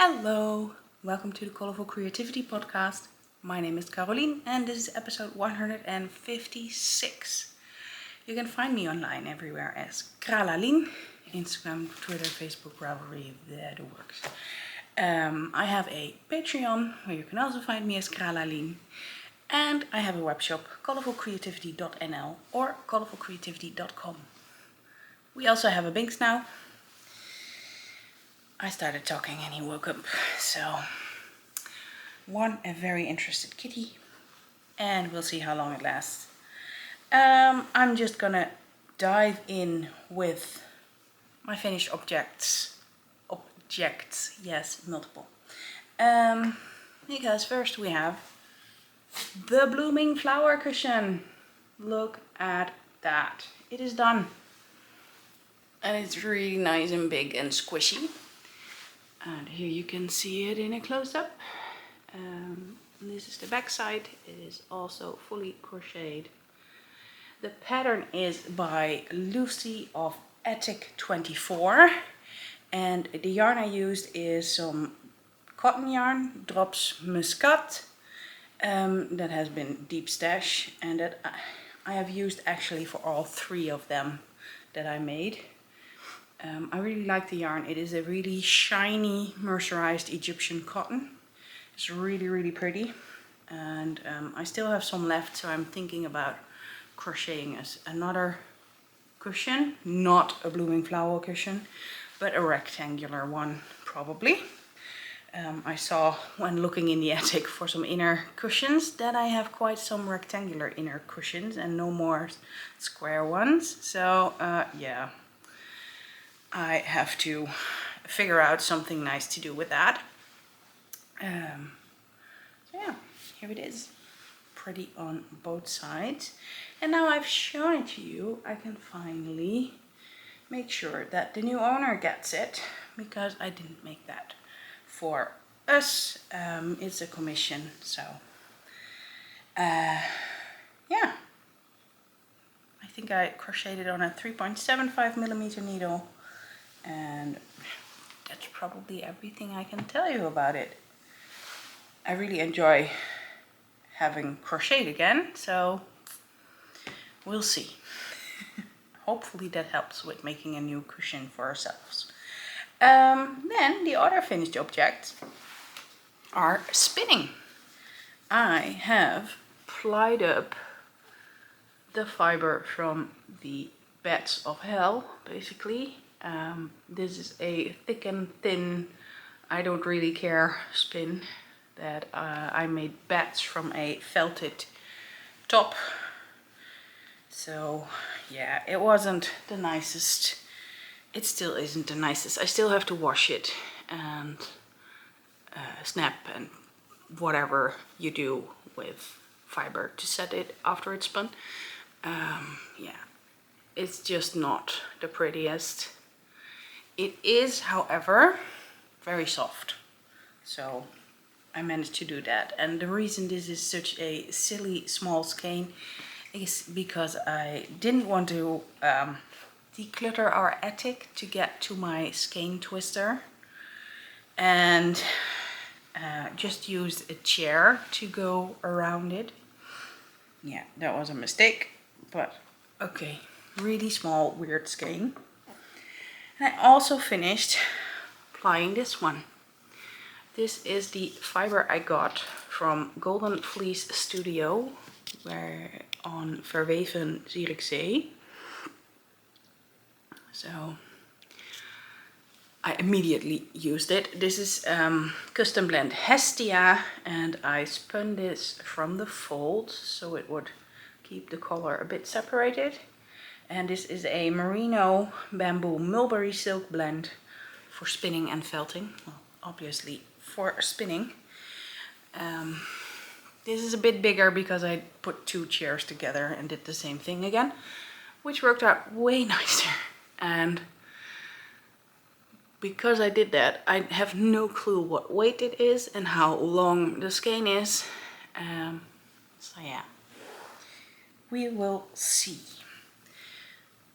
Hello, welcome to the Colourful Creativity podcast. My name is Caroline and this is episode 156. You can find me online everywhere as Kralalien, Instagram, Twitter, Facebook, Ravelry, the works. I have a Patreon where you can also find me as Kralalien. And I have a webshop, colourfulcreativity.nl or colourfulcreativity.com. We also have a Binks now. I started talking and he woke up, so a very interested kitty, and we'll see how long it lasts. I'm just gonna dive in with my finished objects, yes, multiple. Because first we have the blooming flower cushion. Look at that, it is done. And it's really nice and big and squishy. And here you can see it in a close-up. This is the back side. It is also fully crocheted. The pattern is by Lucy of Attic 24. And the yarn I used is some cotton yarn, drops Muskat. That has been deep stash. And that I have used actually for all three of them that I made. I really like the yarn. It is a really shiny mercerized Egyptian cotton. It's really pretty, and I still have some left, so I'm thinking about crocheting another cushion, not a blooming flower cushion, but a rectangular one probably. I saw when looking in the attic for some inner cushions that I have quite some rectangular inner cushions and no more square ones, so yeah. I have to figure out something nice to do with that. So yeah, here it is. Pretty on both sides. And now I've shown it to you, I can finally make sure that the new owner gets it, because I didn't make that for us. It's a commission, so yeah. I think I crocheted on a 3.75mm needle. And that's probably everything I can tell you about it. I really enjoy having crocheted again, so we'll see. Hopefully that helps with making a new cushion for ourselves. Then the other finished objects are spinning. I have plied up the fiber from the Batts of Hell, basically. This is a thick and thin, I don't really care spin that I made bats from a felted top. So yeah, it wasn't the nicest. It still isn't the nicest. I still have to wash it and snap and whatever you do with fiber to set it after it's spun. Yeah, it's just not the prettiest. It is, however, very soft, so I managed to do that. And the reason this is such a silly small skein is because I didn't want to declutter our attic to get to my skein twister, and just used a chair to go around it. Yeah, that was a mistake, but okay, really small weird skein. And I also finished plying this one. This is the fiber I got from Golden Fleece Studio, where on Verweven Zierikzee. So I immediately used it. This is custom blend Hestia, and I spun this from the fold so it would keep the color a bit separated. And this is a merino bamboo mulberry silk blend for spinning and felting. Well, obviously for spinning. This is a bit bigger because I put two chairs together and did the same thing again, which worked out way nicer. And because I did that, I have no clue what weight it is and how long the skein is. So yeah, we will see.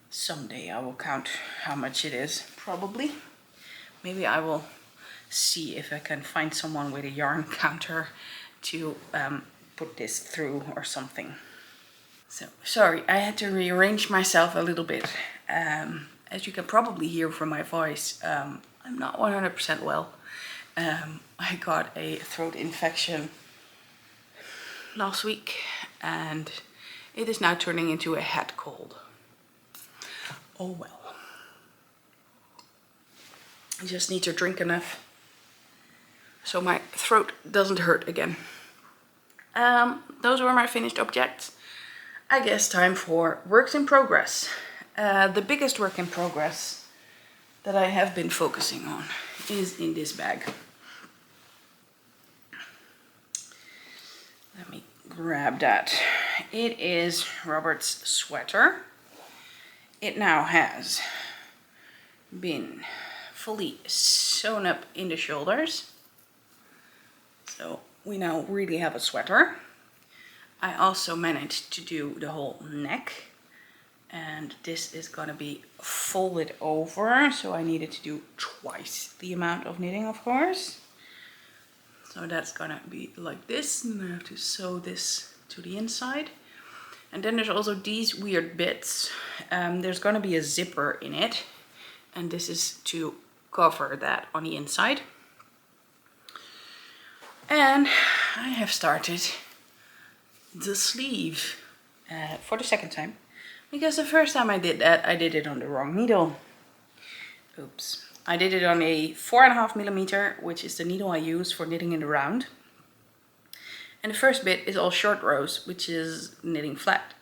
Someday I will count how much it is, probably. Maybe I will see if I can find someone with a yarn counter to put this through or something. So sorry, I had to rearrange myself a little bit. As you can probably hear from my voice, I'm not 100% well. I got a throat infection last week and it is now turning into a head cold. Oh well. I just need to drink enough so my throat doesn't hurt again. Those were my finished objects. I guess time for works in progress. The biggest work in progress that I have been focusing on is in this bag. Let me grab that. It is Robert's sweater. It now has been fully sewn up in the shoulders. So we now really have a sweater. I also managed to do the whole neck. And this is gonna be folded over. So I needed to do twice the amount of knitting, of course. So that's gonna be like this, and I have to sew this to the inside. And then there's also these weird bits. There's gonna be a zipper in it, and this is to cover that on the inside. And I have started the sleeve for the second time, because the first time I did that, I did it on the wrong needle. Oops. I did it on a 4.5mm, which is the needle I use for knitting in the round. And the first bit is all short rows, which is knitting flat.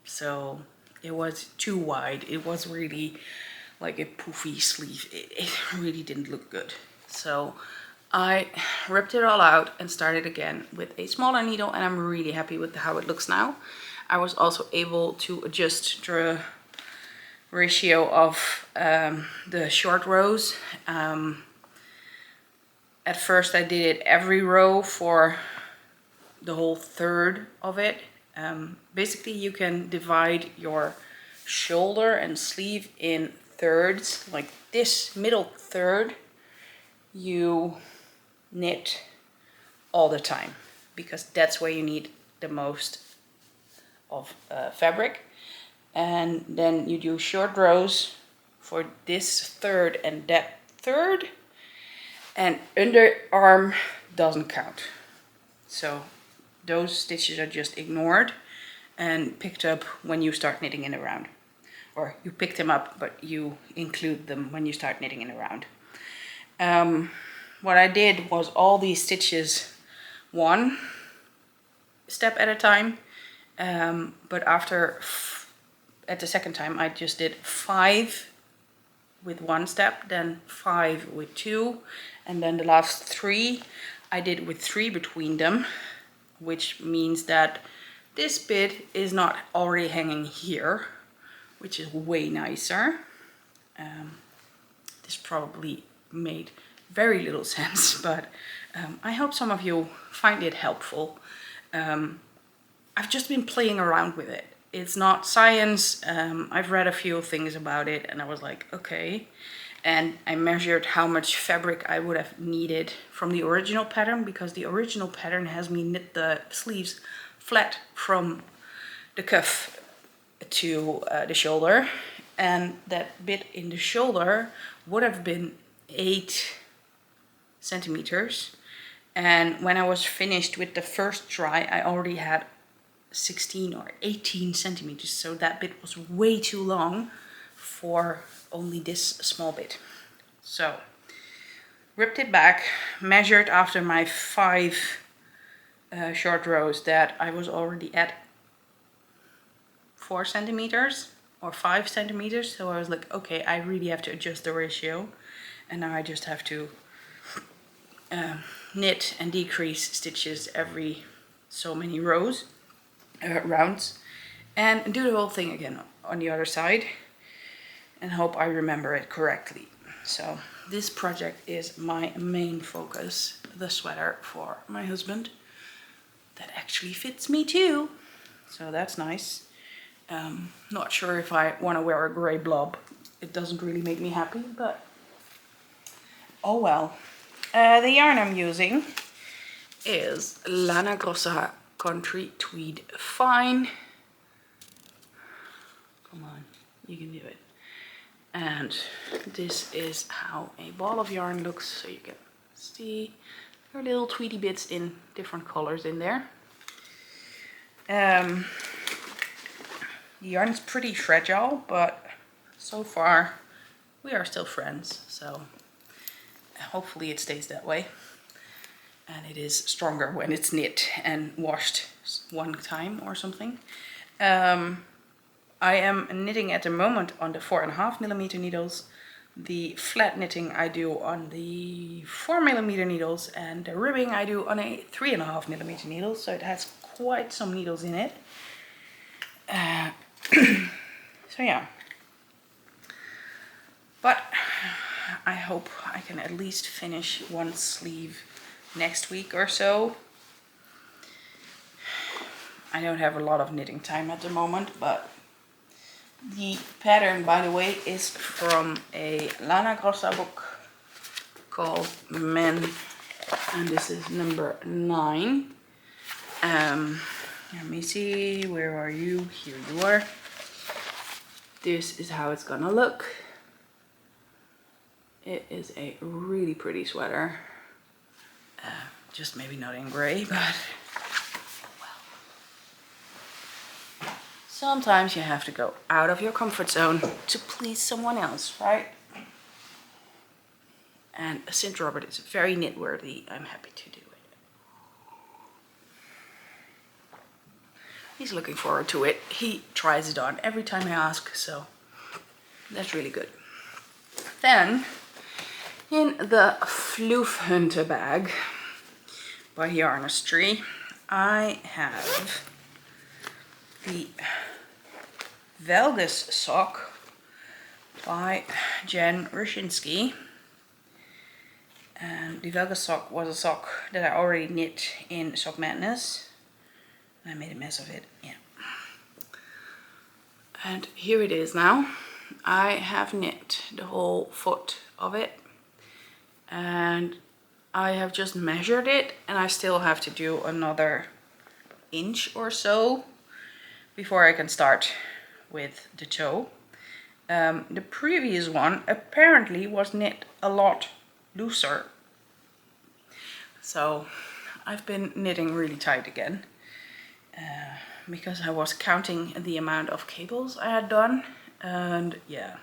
So it was too wide. It was really like a poofy sleeve. It really didn't look good. So I ripped it all out and started again with a smaller needle, and I'm really happy with how it looks now. I was also able to adjust the ratio of the short rows. At first I did it every row for the whole third of it. Basically you can divide your shoulder and sleeve in thirds. Like this middle third you knit all the time, because that's where you need the most of fabric. And then you do short rows for this third and that third, and underarm doesn't count. So those stitches are just ignored and picked up when you start knitting in a round. Or you pick them up, but you include them when you start knitting in a round. What I did was all these stitches one step at a time, but at the second time I just did 5 with one step, then 5 with 2, and then the last 3 I did with 3 between them, which means that this bit is not already hanging here, which is way nicer. This probably made very little sense, but I hope some of you find it helpful. I've just been playing around with it. It's not science. I've read a few things about it and I was like, okay. And I measured how much fabric I would have needed from the original pattern, because the original pattern has me knit the sleeves flat from the cuff to the shoulder. And that bit in the shoulder would have been 8 centimeters. And when I was finished with the first try, I already had 16 or 18 centimeters. So that bit was way too long for only this small bit. So ripped it back, measured after my 5 short rows that I was already at 4 centimeters or 5 centimeters. So I was like, okay, I really have to adjust the ratio. And now I just have to knit and decrease stitches every so many rows, rounds, and do the whole thing again on the other side and hope I remember it correctly. So this project is my main focus, the sweater for my husband that actually fits me too. So that's nice. Not sure if I want to wear a grey blob. It doesn't really make me happy, but oh well. The yarn I'm using is Lana Grossa Country Tweed Fine. Come on, you can do it. And this is how a ball of yarn looks, so you can see there are little tweedy bits in different colors in there. The yarn is pretty fragile, but so far we are still friends, so hopefully it stays that way. And it is stronger when it's knit and washed one time or something. I am knitting at the moment on the 4.5mm needles. The flat knitting I do on the 4mm needles, and the ribbing I do on a 3.5mm needle, so it has quite some needles in it. So yeah. But I hope I can at least finish one sleeve next week or so. I don't have a lot of knitting time at the moment, but the pattern, by the way, is from a Lana Grossa book called Men, and this is number 9. Let me see, where are you? Here you are. This is how it's gonna look. It is a really pretty sweater. Just maybe not in grey, but sometimes you have to go out of your comfort zone to please someone else, right? And since Robert is very knit-worthy, I'm happy to do it. He's looking forward to it. He tries it on every time I ask, so that's really good. Then, in the Floofhunter bag by Yarnistry, I have the Valgus sock by Jen Rushinsky. And the Valgus sock was a sock that I already knit in Sock Madness. I made a mess of it, yeah. And here it is now. I have knit the whole foot of it. And I have just measured it, and I still have to do another inch or so before I can start with the toe. The previous one apparently was knit a lot looser. So I've been knitting really tight again because I was counting the amount of cables I had done, and yeah,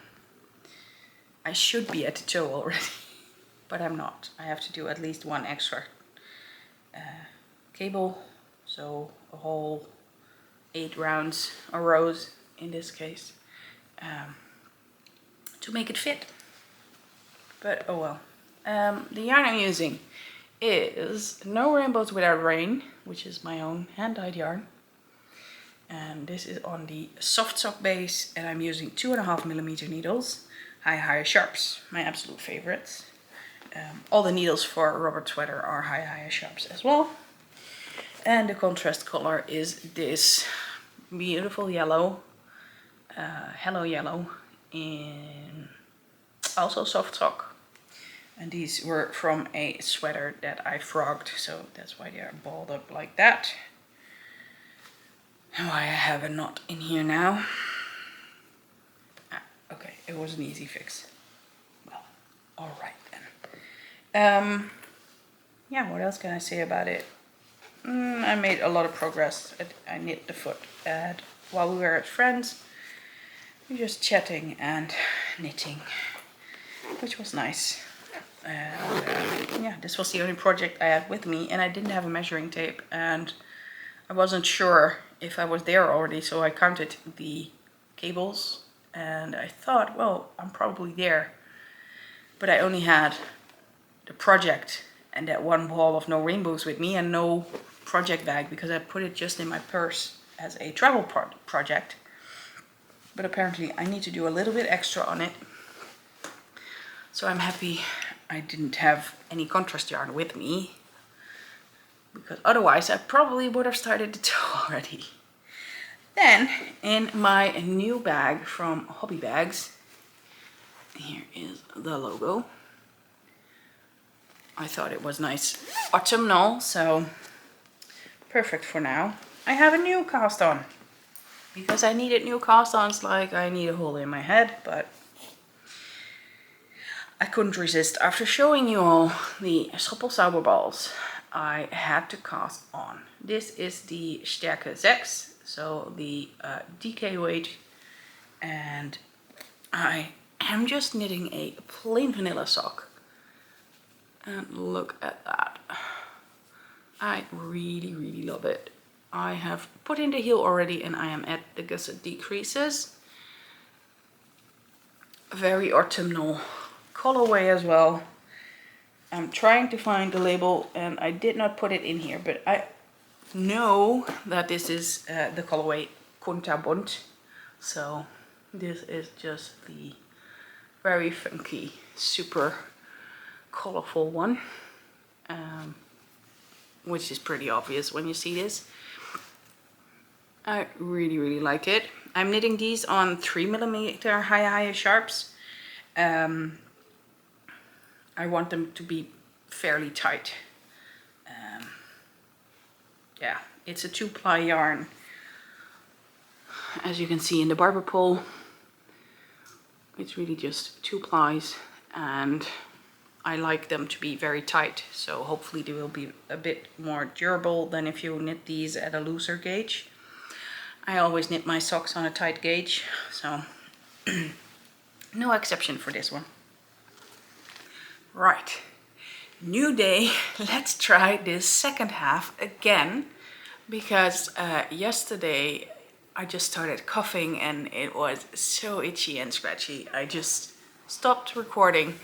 I should be at the toe already, but I'm not. I have to do at least one extra cable, so a whole 8 rounds or rows in this case, to make it fit. But oh well. The yarn I'm using is No Rainbows Without Rain, which is my own hand-dyed yarn. And this is on the soft sock base, and I'm using 2.5mm needles, high sharps, my absolute favorites. All the needles for Robert's sweater are high sharps as well. And the contrast color is this beautiful yellow, Hellow yellow, in also soft sock. And these were from a sweater that I frogged, so that's why they are balled up like that. And why I have a knot in here now. Okay, it was an easy fix. Well, alright then. Yeah, what else can I say about it? I made a lot of progress. I knit the foot while we were at Friends. We were just chatting and knitting, which was nice. Yeah, this was the only project I had with me, and I didn't have a measuring tape, and I wasn't sure if I was there already, so I counted the cables, and I thought, well, I'm probably there. But I only had the project and that one ball of No Rainbows with me, and no project bag, because I put it just in my purse as a travel project. But apparently I need to do a little bit extra on it. So I'm happy I didn't have any contrast yarn with me, because otherwise I probably would have started the toe already. Then in my new bag from Hobby Bags, here is the logo. I thought it was nice autumnal, so perfect for now. I have a new cast on because I needed new cast ons like I need a hole in my head, but I couldn't resist. After showing you all the Zauberballs, I had to cast on. This is the Stärke 6, so the DK weight, and I am just knitting a plain vanilla sock. And look at that. I really, really love it. I have put in the heel already and I am at the gusset decreases. Very autumnal colorway as well. I'm trying to find the label and I did not put it in here, but I know that this is the colorway Kunterbunt. So this is just the very funky, super colorful one, which is pretty obvious when you see this. I really, really like it. I'm knitting these on 3mm high sharps. I want them to be fairly tight. Yeah, it's a 2-ply yarn, as you can see in the barber pole. It's really just 2 plies, and I like them to be very tight, so hopefully they will be a bit more durable than if you knit these at a looser gauge. I always knit my socks on a tight gauge, so no exception for this one. Right, new day. Let's try this second half again, because yesterday I just started coughing and it was so itchy and scratchy. I just stopped recording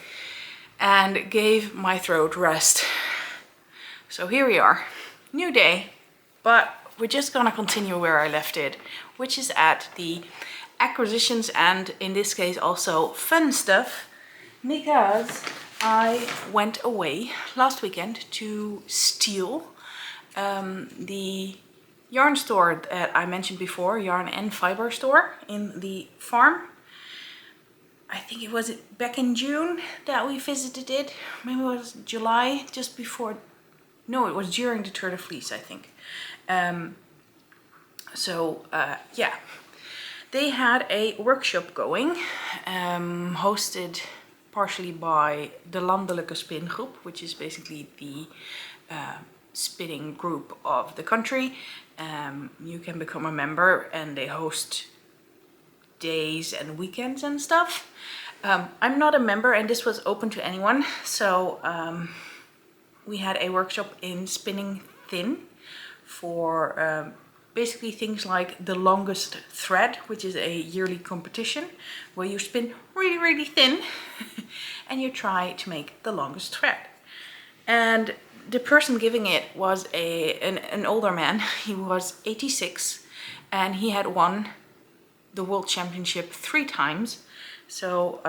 and gave my throat rest. So here we are, new day, but we're just gonna continue where I left it, which is at the acquisitions and in this case also fun stuff, because I went away last weekend to Stiel, the yarn store that I mentioned before, yarn and fiber store in the farm. I think it was back in June that we visited it. Maybe it was July, just before. No, it was during the Tour de Fleece, I think. Yeah, they had a workshop going, hosted partially by the Landelijke Spin Group, which is basically the spinning group of the country. You can become a member and they host days and weekends and stuff. I'm not a member and this was open to anyone, so we had a workshop in spinning thin for basically things like the longest thread, which is a yearly competition where you spin really, really thin and you try to make the longest thread. And the person giving it was an older man. He was 86 and he had won the World Championship 3 times. So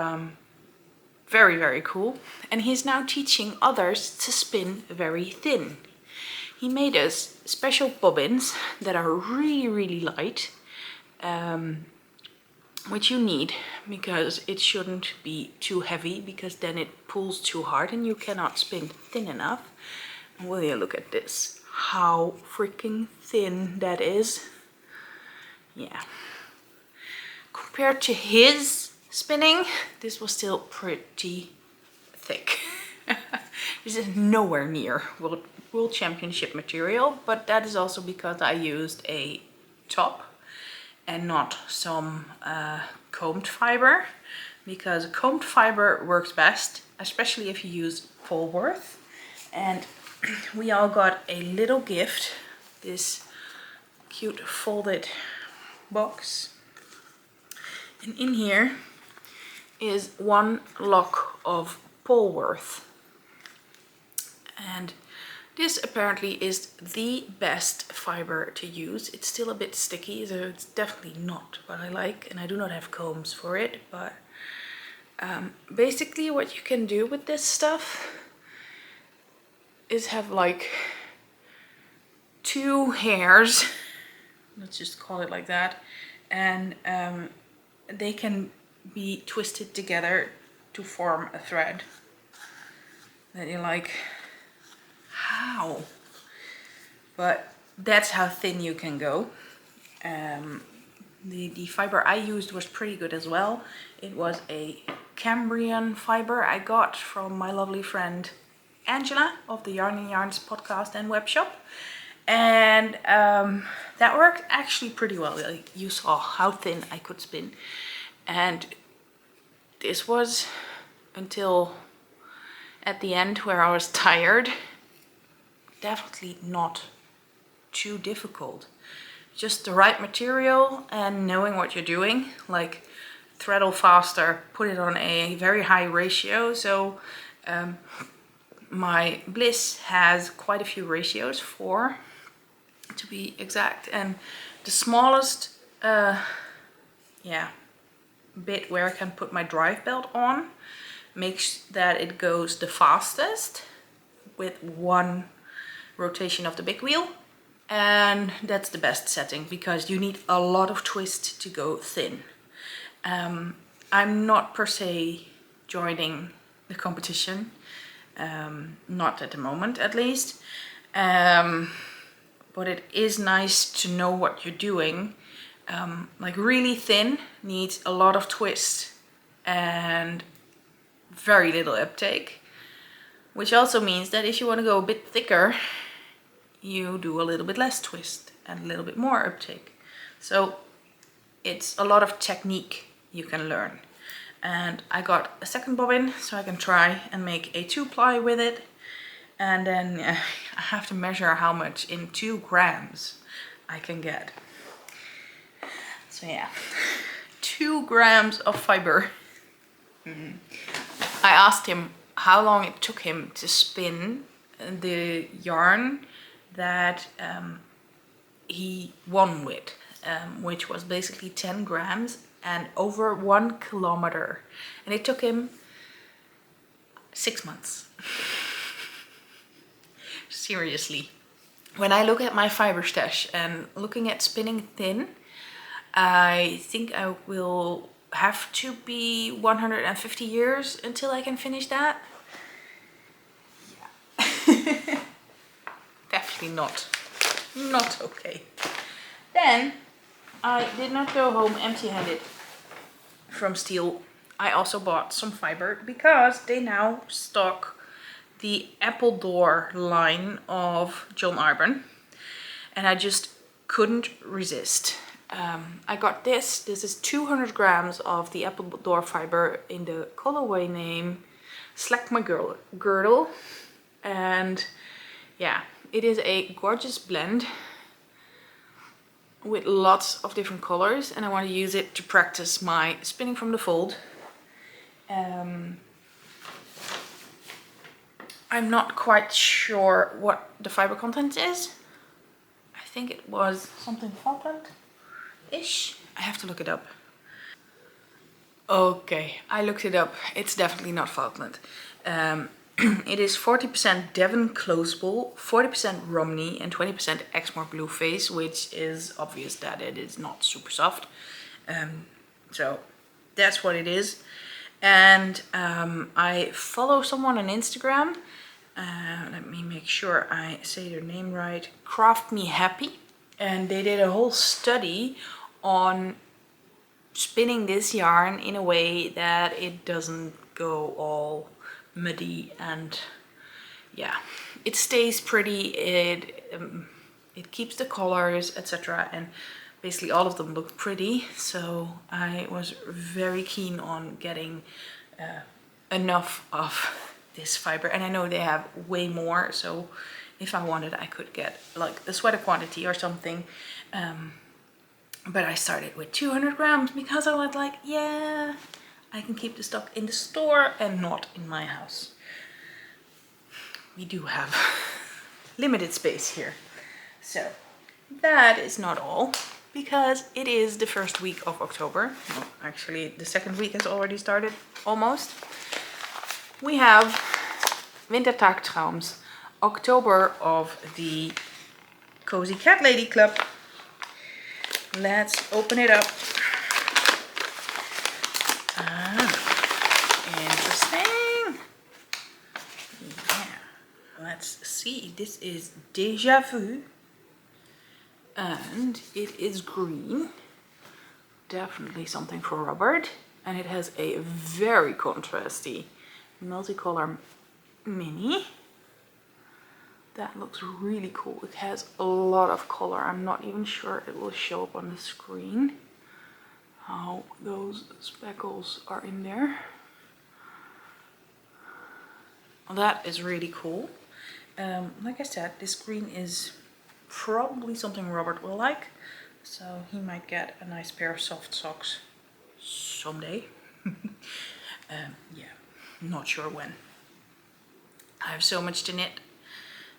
very, very cool. And he's now teaching others to spin very thin. He made us special bobbins that are really, really light, which you need because it shouldn't be too heavy, because then it pulls too hard and you cannot spin thin enough. And will you look at this? How freaking thin that is. Yeah. Compared to his spinning, this was still pretty thick. This is nowhere near World Championship material, but that is also because I used a top and not some combed fiber, because combed fiber works best, especially if you use Polworth. And we all got a little gift, this cute folded box, and in here is 1 lock of Polworth. And this apparently is the best fiber to use. It's still a bit sticky, so it's definitely not what I like, and I do not have combs for it, but basically what you can do with this stuff is have like 2 hairs, let's just call it like that, and they can be twisted together to form a thread that you like Ow. But that's how thin you can go. The fiber I used was pretty good as well. It was a Cambrian fiber I got from my lovely friend Angela of the Yarn and Yarns podcast and web shop. And that worked actually pretty well. You saw how thin I could spin. And this was until at the end where I was tired. Definitely not too difficult. Just the right material and knowing what you're doing. Like threadle faster, put it on a very high ratio. So my Bliss has quite a few ratios, 4 to be exact. And the smallest bit where I can put my drive belt on makes that it goes the fastest with 1 rotation of the big wheel. And that's the best setting because you need a lot of twist to go thin. I'm not per se joining the competition, not at the moment at least, but it is nice to know what you're doing. Like really thin needs a lot of twist and very little uptake, which also means that if you want to go a bit thicker, you do a little bit less twist and a little bit more uptake. So it's a lot of technique you can learn. And I got a second bobbin so I can try and make a 2-ply with it. And then I have to measure how much in 2 grams I can get. So yeah, 2 grams of fiber. I asked him how long it took him to spin the yarn that he won with, which was basically 10 grams and over 1 kilometer. And it took him 6 months. Seriously. When I look at my fiber stash and looking at spinning thin, I think I will have to be 150 years until I can finish that. Yeah. Definitely not okay. Then I did not go home empty-handed from Stiel. I also bought some fiber because they now stock the Appledore line of John Arbon, and I just couldn't resist. I got this. This is 200 grams of the Appledore fiber in the colorway name Slack My Girdle, and yeah, it is a gorgeous blend with lots of different colors, and I want to use it to practice my spinning from the fold. I'm not quite sure what the fiber content is. I think it was something Falkland-ish. I have to look it up. Okay, I looked it up. It's definitely not Falkland. It is 40% Devon Closeball, 40% Romney, and 20% Exmoor Blueface, which is obvious that it is not super soft. So that's what it is. And I follow someone on Instagram. Let me make sure I say their name right. Craft Me Happy. And they did a whole study on spinning this yarn in a way that it doesn't go all muddy, and yeah, it stays pretty, it keeps the colors, etc., and basically all of them look pretty. So I was very keen on getting enough of this fiber, and I know they have way more, so if I wanted I could get like the sweater quantity or something, but I started with 200 grams because I was like, yeah, I can keep the stock in the store and not in my house. We do have limited space here. So that is not all, because it is the first week of October. Well, actually the second week has already started, almost. We have Wintertagtraums, October of the Cozy Cat Lady Club. Let's open it up. Interesting. Yeah, let's see. This is Déjà Vu. And it is green. Definitely something for Robert. And it has a very contrasty multicolor mini. That looks really cool. It has a lot of color. I'm not even sure it will show up on the screen how those speckles are in there. Well, that is really cool. Like I said, this green is probably something Robert will like. So he might get a nice pair of soft socks someday. Yeah, not sure when. I have so much to knit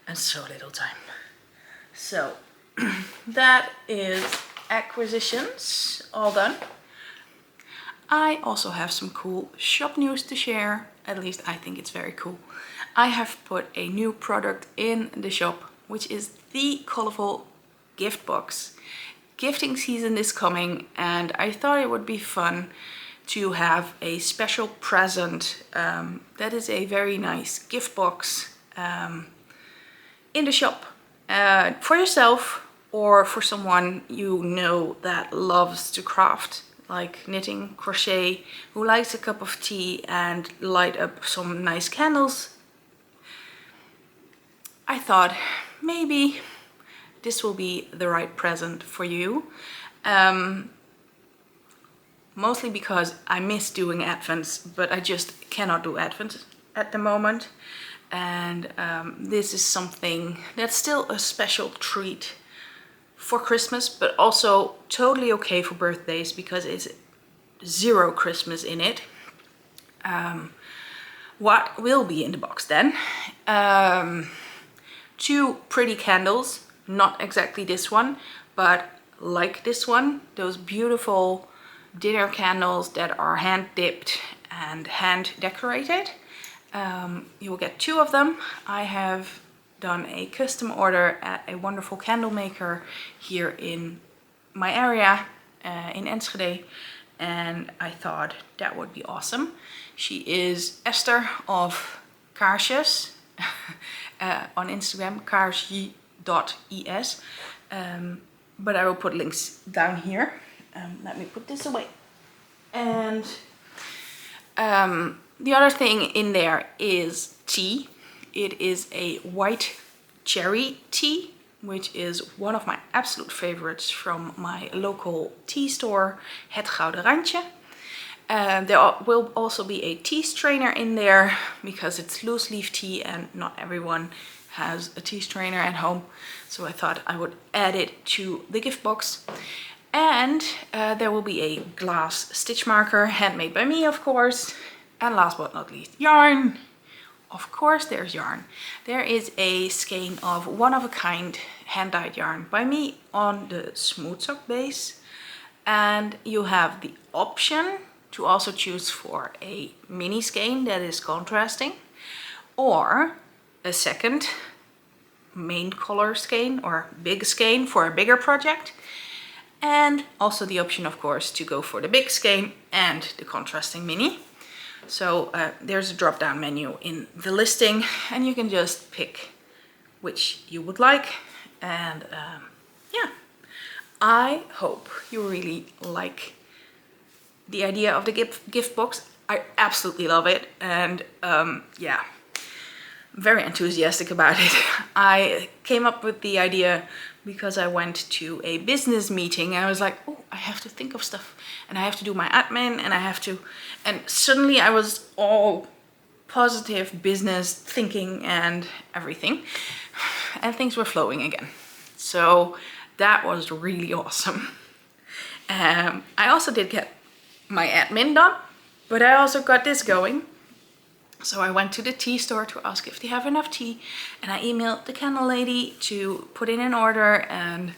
and so little time. So that is acquisitions all done. I also have some cool shop news to share. At least I think it's very cool. I have put a new product in the shop, which is the Colourful gift box. Gifting season is coming and I thought it would be fun to have a special present that is a very nice gift box in the shop for yourself or for someone you know that loves to craft, like knitting, crochet, who likes a cup of tea and light up some nice candles. I thought maybe this will be the right present for you. Mostly because I miss doing advents, but I just cannot do advents at the moment. And this is something that's still a special treat for Christmas, but also totally okay for birthdays because it's zero Christmas in it. What will be in the box then? 2 pretty candles, not exactly this one, but like this one, those beautiful dinner candles that are hand dipped and hand decorated. You will get 2 of them. I have done a custom order at a wonderful candle maker here in my area in Enschede, and I thought that would be awesome. She is Esther of Kaarsjes on Instagram, kaarsje.is, but I will put links down here. Let me put this away. And the other thing in there is tea. It is a white cherry tea, which is one of my absolute favorites from my local tea store, Het Gouden Randje. There will also be a tea strainer in there because it's loose leaf tea and not everyone has a tea strainer at home. So I thought I would add it to the gift box. And there will be a glass stitch marker, handmade by me, of course. And last but not least, yarn. Of course there's yarn. There is a skein of one-of-a-kind hand-dyed yarn by me on the smooth sock base. And you have the option to also choose for a mini skein that is contrasting, or a second main color skein or big skein for a bigger project. And also the option, of course, to go for the big skein and the contrasting mini. So there's a drop-down menu in the listing and you can just pick which you would like. And yeah, I hope you really like the idea of the gift box. I absolutely love it, and yeah, very enthusiastic about it. I came up with the idea because I went to a business meeting and I was like, oh, I have to think of stuff and I have to do my admin and I have to, and suddenly I was all positive business thinking and everything, and things were flowing again. So that was really awesome. I also did get my admin done, but I also got this going. So I went to the tea store to ask if they have enough tea, and I emailed the candle lady to put in an order, and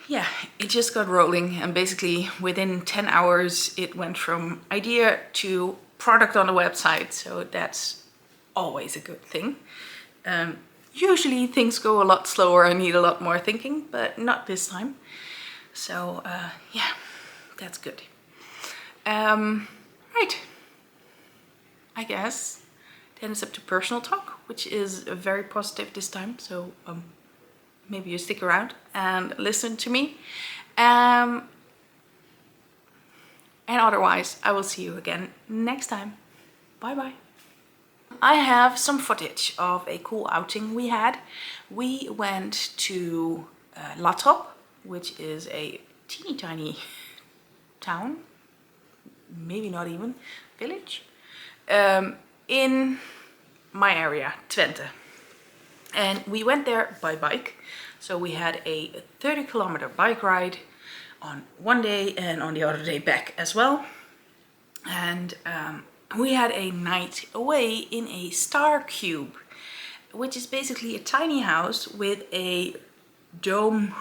yeah, it just got rolling. And basically within 10 hours it went from idea to product on the website, so that's always a good thing. Usually things go a lot slower and need a lot more thinking, but not this time. So yeah, that's good. Right. I guess Then it's up to personal talk, which is very positive this time. So maybe you stick around and listen to me. And otherwise, I will see you again next time. Bye bye. I have some footage of a cool outing we had. We went to Latrop, which is a teeny tiny town, maybe not even village, in my area, Twente. And we went there by bike. So we had a 30-kilometer bike ride on one day and on the other day back as well. And we had a night away in a star cube, which is basically a tiny house with a dome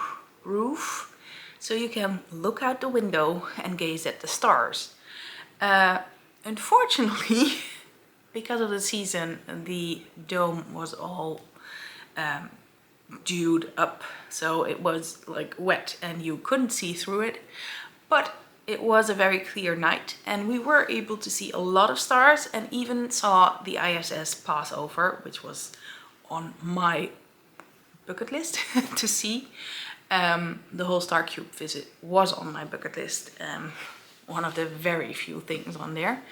roof. So you can look out the window and gaze at the stars. Unfortunately, because of the season, the dome was all dewed up. So it was like wet and you couldn't see through it. But it was a very clear night and we were able to see a lot of stars and even saw the ISS pass over, which was on my bucket list to see. The whole star cube visit was on my bucket list. One of the very few things on there.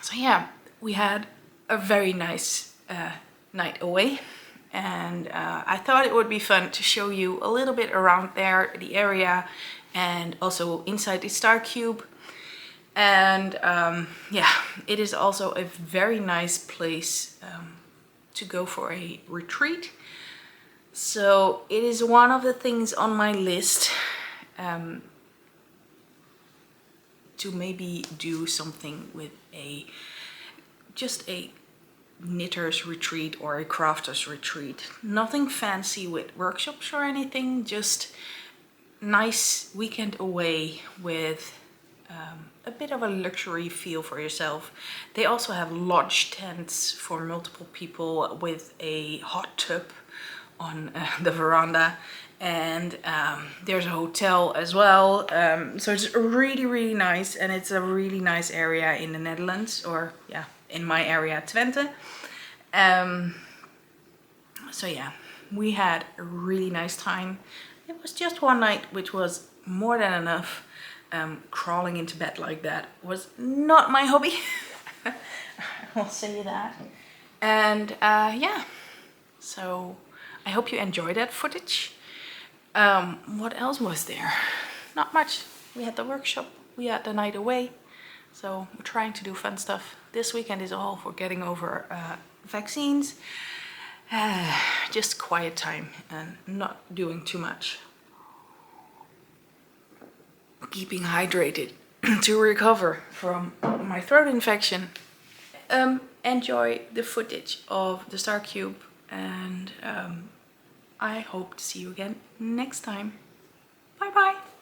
So yeah, we had a very nice night away. And I thought it would be fun to show you a little bit around there, the area, and also inside the star cube. And yeah, it is also a very nice place to go for a retreat. So it is one of the things on my list to maybe do something with just a knitter's retreat or a crafter's retreat. Nothing fancy with workshops or anything, just nice weekend away with a bit of a luxury feel for yourself. They also have lodge tents for multiple people with a hot tub on the veranda, and there's a hotel as well. So it's really nice, and it's a really nice area in the Netherlands, or yeah, in my area, Twente. So yeah, we had a really nice time. It was just one night, which was more than enough. Crawling into bed like that was not my hobby. I'll say that. And yeah, so I hope you enjoyed that footage. What else was there? Not much. We had the workshop, we had the night away. So we're trying to do fun stuff. This weekend is all for getting over vaccines. Just quiet time and not doing too much. Keeping hydrated to recover from my throat infection. Enjoy the footage of the star cube, and I hope to see you again next time. Bye bye.